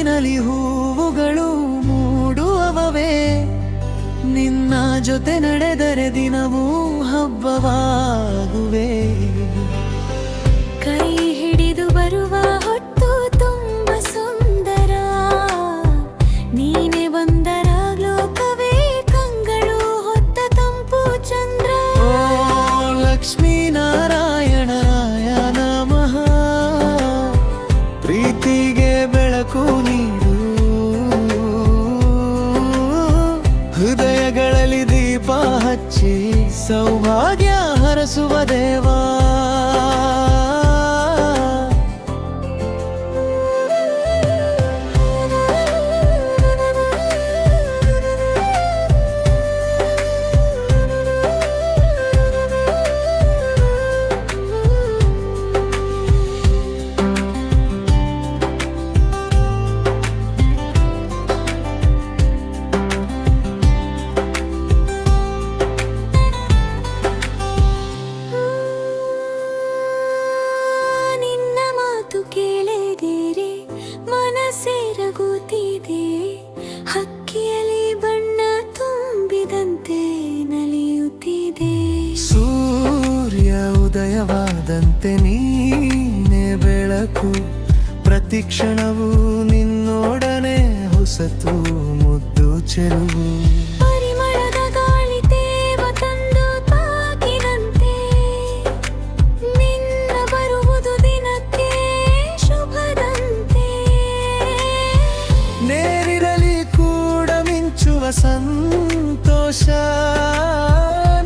ನಗುವಿನಲಿ ಹೂವುಗಳು ಮೂಡುವವೇ, ನಿನ್ನ ಜೊತೆ ನಡೆದರೆ ದಿನವೂ ಹಬ್ಬವಾಗುವೆ. ಕೈ ಹಿಡಿದು ಬರುವ ಹೊತ್ತು ತುಂಬ ಸುಂದರ, ನೀನೆ ಬಂದರ ಲೋಕವೇ ಕಂಗಳು ಹೊತ್ತ ತಂಪು ಚಂದ್ರ. ಓ ಲಕ್ಷ್ಮೀ ನಾರಾಯಣಾಯ ನಮಃ, ಪ್ರೀತಿಗೆ ಬೆಳಕು ನೀಡು, ಹೃದಯಗಳಲ್ಲಿ ದೀಪ ಹಚ್ಚಿ ಸೌಭಾಗ್ಯ ಹರಸುವ ದೇವಾ. ಕೇಳಿದಿರಿ ಮನಸ್ಸೇರಗುತ್ತಿದೆ, ಹಕ್ಕಿಯಲ್ಲಿ ಬಣ್ಣ ತುಂಬಿದಂತೆ ನಲಿಯುತ್ತಿದೆ. ಸೂರ್ಯ ಉದಯವಾದಂತೆ ನೀನೆ ಬೆಳಕು, ಪ್ರತಿ ಕ್ಷಣವೂ ನಿನ್ನೊಡನೆ ಹೊಸತು ಮುದ್ದು ಚೆಲುವು. ಪರಿಮಳದ ಗಾಳಿ ತೇವ ತಂದು ತಾಕಿದಂತೆ, ನಿನ್ನ ಬರುವುದು ದಿನಕ್ಕೆ ಶುಭದಂತೆ. ನೇರಿರಲಿ ಕೂಡ ಮಿಂಚುವ ಸಂತೋಷ,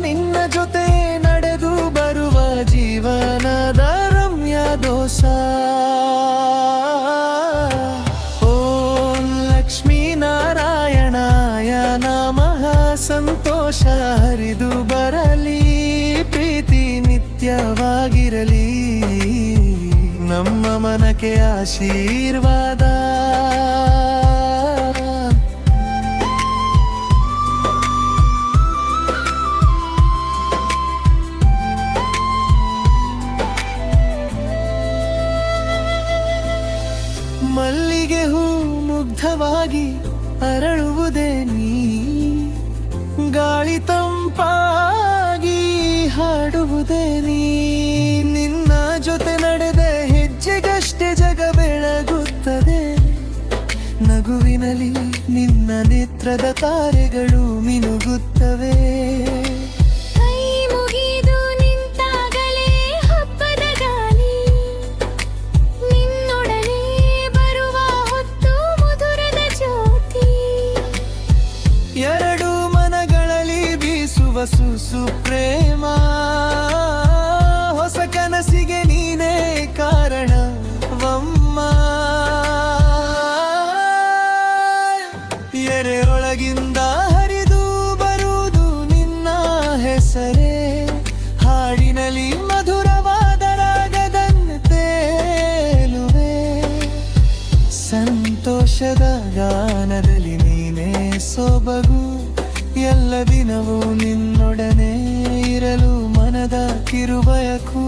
ನಿನ್ನ ಜೊತೆ ನಡೆದು ಬರುವ ಜೀವನದ ರಮ್ಯ ದೋಷ. ಓಂ ಲಕ್ಷ್ಮೀ ನಾರಾಯಣಾಯ ನಮಃ, ಸಂತೋಷ ಹರಿದು ಬರಲಿ, ಪ್ರೀತಿ ನಿತ್ಯವಾಗಿರಲಿ, ನಮ್ಮ ಮನಕ್ಕೆ ಆಶೀರ್ವಾದ. ಮಲ್ಲಿಗೆ ಹೂ ಮುಗ್ಧವಾಗಿ ಅರಳುವುದೇ ನೀ, ಗಾಳಿ ತಂಪಾಗಿ ಹಾಡುವುದೇ ನೀ. ನಿನ್ನ ಜೊತೆ ನಡೆದೆ ಹೆಜ್ಜೆಗಷ್ಟೇ ಜಗ ಬೆಳಗುತ್ತದೆ, ನಗುವಿನಲ್ಲಿ ನಿನ್ನ ನೇತ್ರದ ತಾರೆಗಳು ಮಿನುಗುತ್ತವೆ. ಕೈ ಮುಗಿದು ನಿಂತಾಗಲೇ ಹಬ್ಬದ ಗಾಳಿ, ನಿನ್ನೊಡನೆ ಬರುವ ಹೊತ್ತು ಮಧುರದ ಜ್ಯೋತಿ. ಎರಡು ಮನಗಳಲ್ಲಿ ಬೀಸುವ ಸುಸು ಪ್ರೇಮ, ಹೊಸ ಕನಸಿಗೆ ನೀನೇ ಕಾರಣವಮ್ಮ. ಎರೆಯೊಳಗಿಂದ ಹರಿದು ಬರುವುದು ನಿನ್ನ ಹೆಸರೇ, ಹಾಡಿನಲ್ಲಿ ಮಧುರವಾದ ರಾಗದನ್ನು ತೇಲುವೆ. ಸಂತೋಷದ ಗಾನದಲ್ಲಿ ನೀನೇ ಸೊಬಗು, ಎಲ್ಲ ದಿನವೂ ನಿನ್ನೊಡನೆ ಇರಲು ಮನದ ಕಿರುಬಯಕು.